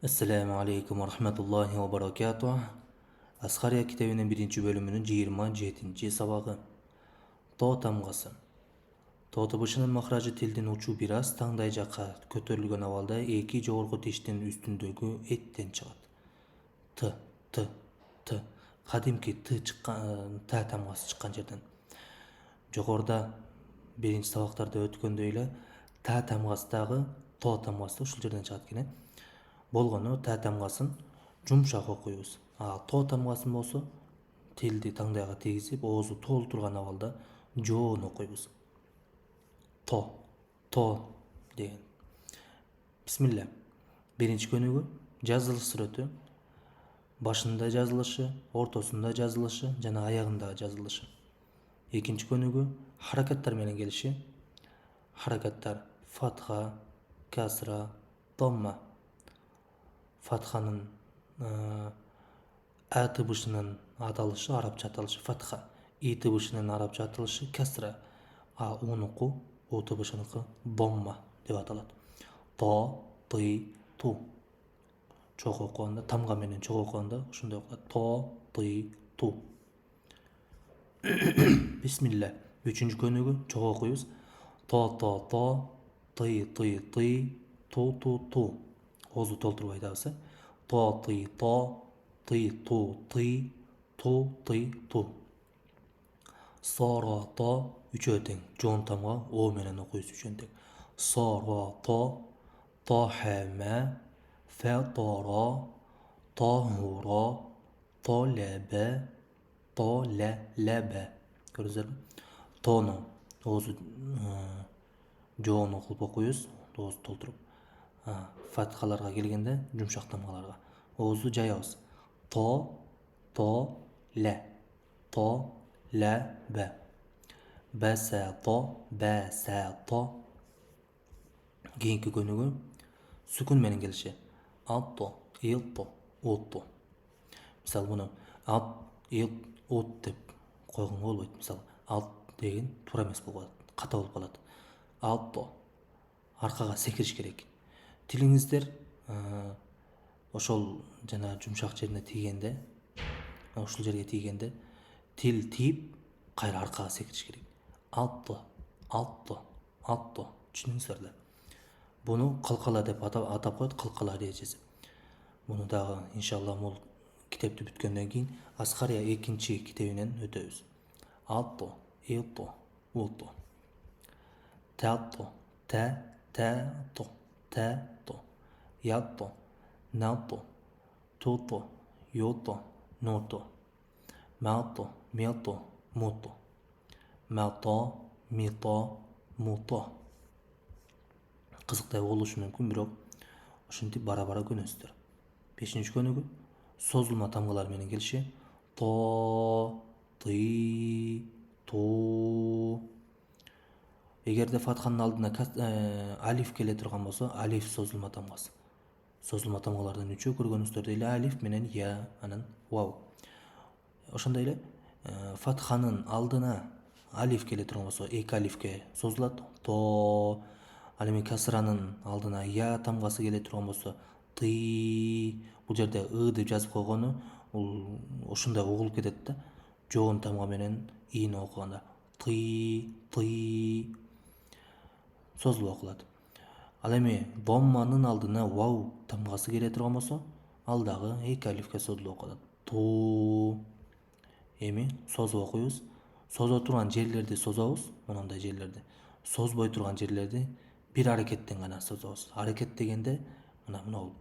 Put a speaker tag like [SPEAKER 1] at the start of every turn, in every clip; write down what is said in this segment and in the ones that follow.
[SPEAKER 1] Assalamu alaikum wa rahmatullahi wa barakatuh. Asqariya kitabının 1. bölümünün 27. sabagı. To tamgası. To tıbışının mahrajı tilden uçu biraz tаңдай жаққа көтөрүлгөн абалda эки жогорку тиштин үстүндөгү эттен чыгат. T, T, T. Кадимки T чыккан, T тамгасы чыккан жерден. Жогоруда биринчи сабактарда өткөндөй эле T тамгасындагы To тамгасы ушул жерден чыгат экен. Болгону T тамгасын жумшак окуйбуз. To тамгасын болсо тилди таңдайга тийгизип, оозу толтурган абалда жоон окуйбуз. To деген. Бисмилля. Биринчи көнүгү жазылыш сүрөтү. Башында жазылышы, ортосунда жазылышы жана аягындагы жазылышы. Экинчи көнүгү харакаттар менен келиши. Харакаттар фатха, касра, домма. Фатханын А тыбышынын аталышы, арабча аталышы фатха. И тыбышынын арабча аталышы касра. А унуку, У тыбышыныкы домма деп аталат. То, ты, ту. Чоң окуганда, тамга менен чоң окуганда ушундай окулат. То, ты, ту. Бисмилля. Үчүнчү көнүгү чоң окуйбуз. То, ты, ту. Оозу толтурбай айтабыз. То, ты, ту, ты, ту. Соро, то, үчөө тең. Жоон тамга О менен окуйбуз үчөө тең. Соро, то хәмә, фә торо, тохуро, то ләбә, то ләбә. Көрүзөрбү? Тону оозу жоон окуп окуйбуз, оозу толтуруп. Фатхаларга келгенде жумшак тамгаларга оозу жаябыз. То, лә. То, ләбә. Бәсә, кийинки көнүгү сүкүн менен келиши. Атто, илто, утто. Мисалы муну ат, ил, ут деп койгонго болбойт. Мисалы ат деген туура эмес болуп калат, ката болуп калат. Атто аркага секириш керек. Тилиңиздер ошол жана жумшак жерине тийгенде, ушул жерге тийгенде тил тийип кайра аркага секириш керек. Атто. Түшүнүңүздөрбү? Буну калкала деп атап коет, калкала эрежеси. Буну дагы иншалла бул китепти бүткөндөн кийин Асқария 2 китебинен өтөбүз. Атто, илто, утто. Татто, тато. Ятто, натто. Тутто, ютто, нутто. Матто, милто, мутто. Мато, мито, муто. Кызыктай болушу мүмкүн, бирок ошентип бара-бара көнөсүздөр. 5-чи көнүгү созулма тамгалар менен келиши. То, ты, ту. Эгерде фатханын алдына алиф келе турган болсо, алиф созулма тамгасы. Созулма тамгалардан 3 көргөнүздөр эле алиф менен я, анан вау. Ошондой эле фатханын алдына алиф келе турган болсо, 2 алифке созулат. То. Ал эми касранын алдына я тамгасы келе турган болсо, ты. Бул жерде ы деп жазып койгону ушундай угулуп кетет да. Жоон тамга менен ини окуганда ты. Созулуп окулат. Ал эми домманын алдына вау тамгасы келе турган болсо, ал дагы 2 алифке созулуп окулат. Ту. Эми созуп окуйбуз. Созо турган жерлерди созобуз, мондай жерлерди. Созбой турган жерлерди бир аракеттен гана созобуз. Аракет дегенде мына бул.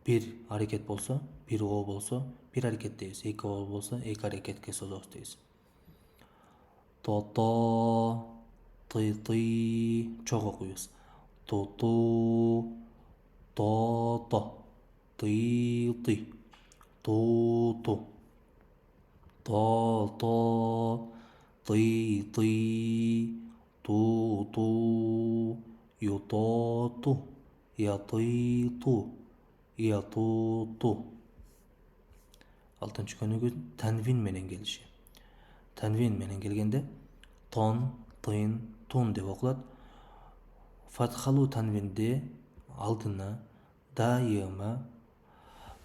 [SPEAKER 1] Бир аракет болсо, бир о болсо, бир аракет дейбиз. 2 о болсо, 2 аракетке созобуз дейбиз. То, ты, чоң окуйбуз. Ту, то, ты, ту. То, ты, ту. Ютоту, ятыйту, ятуту. 6-чы көнүгү танвин менен келиши. Танвин менен келгенде тон, тын, тун деп окулат. Фатхалуу танвинди алдына дайыма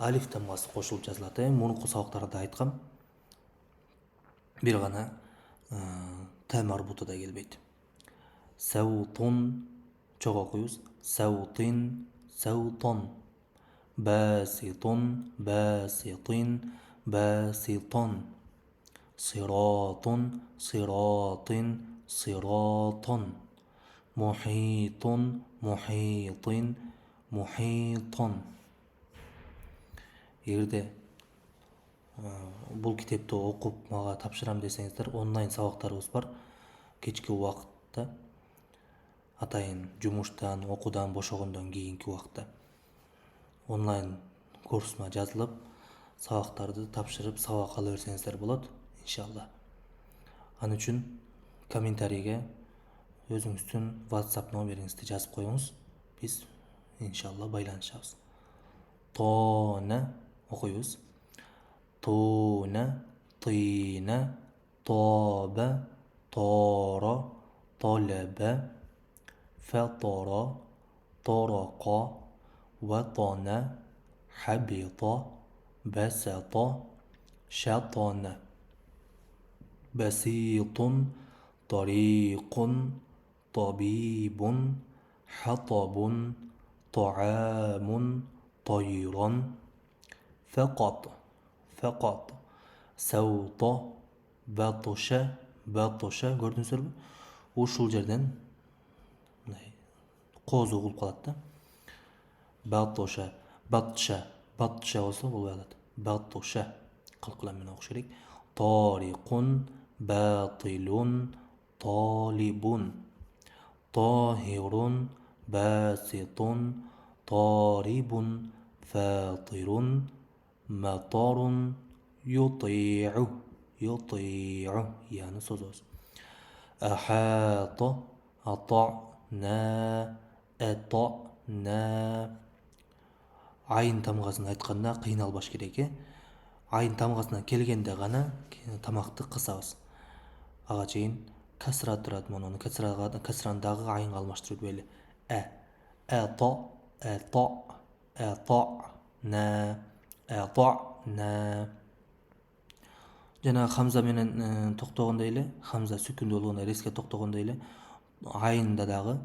[SPEAKER 1] алиф тамгасы кошулуп жазылат. Мурунку сабактарда айткам. Бир гана т марбута да келбейт. Саутун чоң окуйбуз. Саутин, саутон. Баситун, баситин, баситон. Сиратун, сиратин, сиратон. Мухитун, мухитин, мухитон. Эгерде бул китепти окуп мага тапшырам десеңиздер, онлайн сабактарыбыз бар. Кечки убакытта, атайын жумуштан, окуудан бошогондон кийинки убакытта онлайн курсуна жазылып, сабактарды тапшырып, сабак ала берсеңиздер болот, иншалла. Аны үчүн комментарийге өзүңүздүн WhatsApp номериңизди жазып коюңуз. Биз иншалла байланышабыз. Тоны окуйбуз. Туна, тыйна, тоба, торо, толеба, фатора, торака, ватана, хабита, басата, шатана. Баситун, طريق, طبيب, حطب, طعام, طير. فقط, فقط. Саута, батоша, батоша. Көрдүңүздөрбү? Ушул жерден коозу угулуп калат да. Батоша, батша, батша болсо болбой калат. Батоша. Калкулам менен окуш керек. Тарикун, батилун, талибун. Tahirun, basitun, taribun, fatirun, matarun, yuti'u, yuti'u. Yani sözümüz. Ahata, ata'na, ata'na. Айын тамгасын айтканда кыйналбаш керек. Айын тамгасына келгенде гана тамакты кысабыз. Ага чейин касра турат, мунун касрандагы айынга алмаштырып беле. Ата, на, на. Жана хамза менен токтогондой эле, хамза сүкүндүү болгондо резко токтогондой эле айында дагы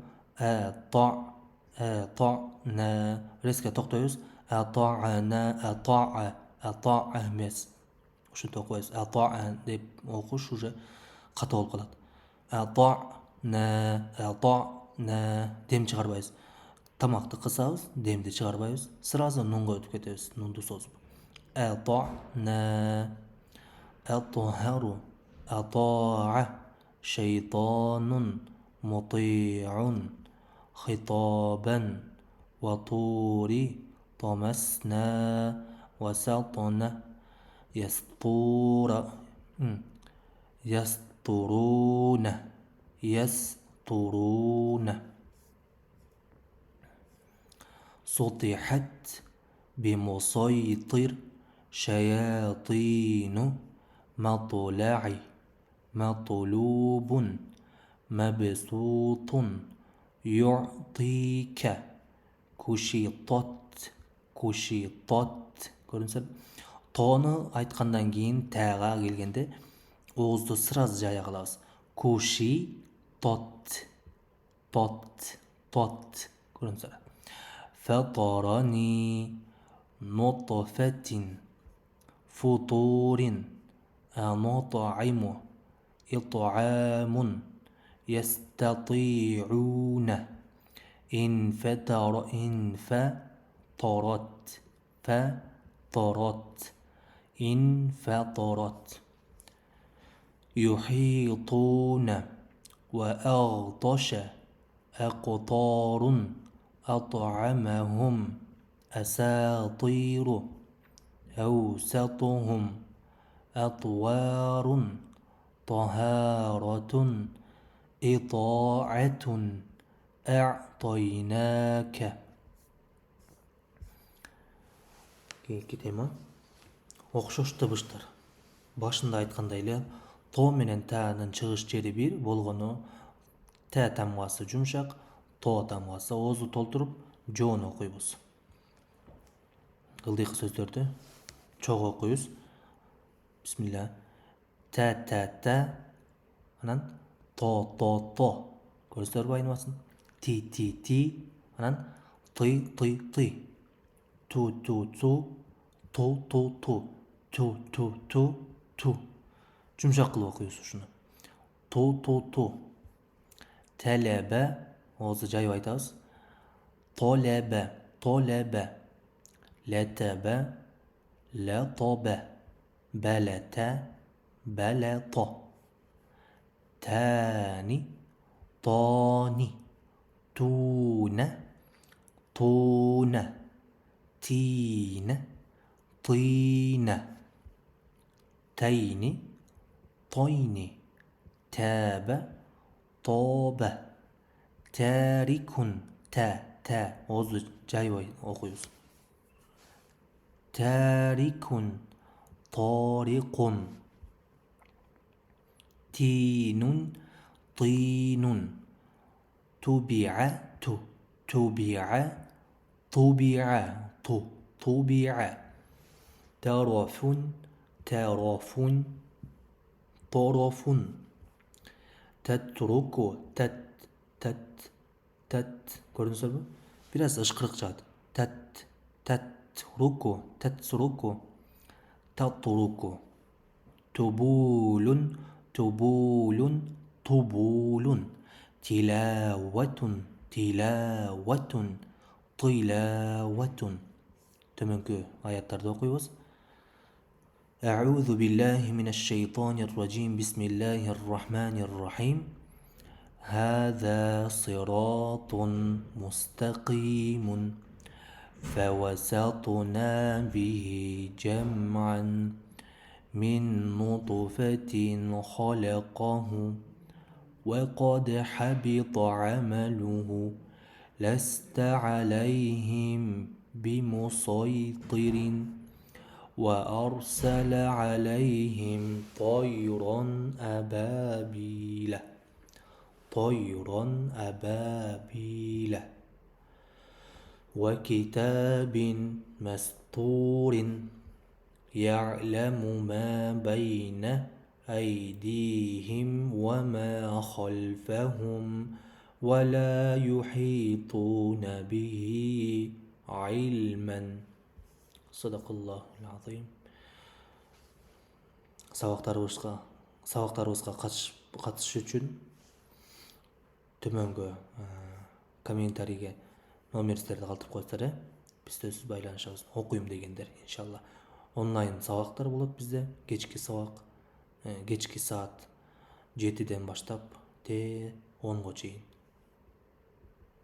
[SPEAKER 1] на резко токтойбуз. Ата эмес. Ушинтип окуйбуз. Ата деп окуш уже ката болуп калат. На дем чыгарбайбыз. Тамакты кысабыз, демди чыгарбайбыз. Сразу нунга өтүп кетебиз, нунду созуп. На أطهر, أطاع, شيطان, مطيع, خطابا, وطور, طمسنا, وسطنا, يسطور, يسطرون, يسطرون. سطحت بمسيطر شياطين مطلع مطلوب مبسوط يعطيك كشطت كشطت. Көрүнсө, тону айткандан кийин тага келгенде оозду сразу жая калабыз. Куши тот көрүнсө. Фатарани нутфатин футурин مطعم إطعام يستطيعون انفطرت يحيطون وأغطش أقطار أطعمهم أساطير أوسطهم أطوار طهارة إطاعة أعطيناك. Кийинки тема окшош табыштар. Башында айткандай эле то менен таанын чыгыш жери бир болгону та тамгасы жумшак, то тамгасы оозду толтуруп жоон окуйбуз. ылдыйкы сөздөрдү чогуу окуйбуз. Бисмилlah. Та, анан то. Көрүңүздөрбү айнымасын? Ти, анан ты. Ту. Ту. Жумшак кылып окуйбуз ушуну. Ту. Телебе, оозду жайып айтабыз. Толебе. Летебе, летобе. Белето. Тани, тони. Туне, Тине, тыйне. Тейни, тойни. Тәбе, тобе. Тәрикун, тә. Оозду жайбай окуйбуз. Тәрикун, торикун. Тинун, тыйнун. Туби'ату, Туби'a. Тарafун, Торofun. Tetruku, tet. Көрдүңүздөрбү? Biraz ышкырык чыгат. Tetruku. Tatruku. Tubulun. Tilawatun. Төмөнкү аяттарды окуйбуз. أعوذ بالله من الشيطان الرجيم بسم الله الرحمن الرحيم هذا صراط مستقيم فوسطنا به جمعا من نطفة خلقه وقد حبط عمله لست عليهم بمسيطر وأرسل عليهم طيرا أبابيل وكتاب مسطور يعلم ما بين أيديهم وما خلفهم ولا يحيطون به علما صدق الله العظيم. Сабактарыбызга катышыш үчүн төмөнгө комментарийге номердерди калтырып коесуздар. Бизде сөз байланышабыз. Окуйм дегендер иншалла. Онлайн сабактар болот бизде. Кечки сабак, кечки саат 7ден баштап 10го чейин.